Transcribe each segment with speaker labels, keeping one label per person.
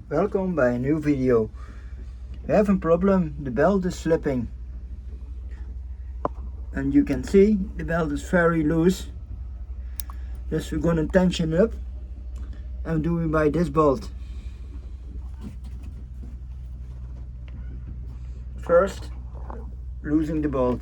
Speaker 1: welcome bij een nieuw video. We have a problem, the belt is slipping. And you can see the belt is very loose. Just we're going to tension it up and do it by this bolt. First, loosening the bolt.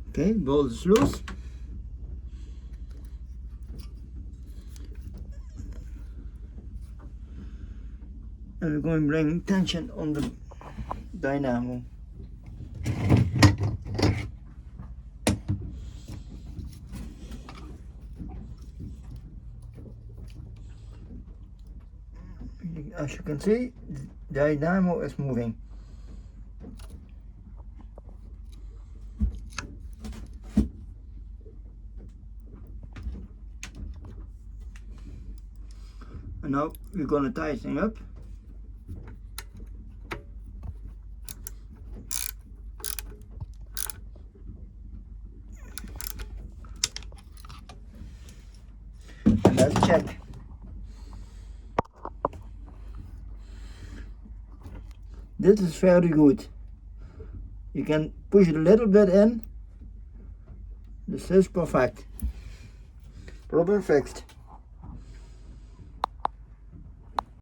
Speaker 1: Okay, bolt is loose. And we're going to bring tension on the dynamo. As you can see, the dynamo is moving. And now we're going to tighten up. And let's check. This is very good. You can push it a little bit in. This is perfect. Problem fixed.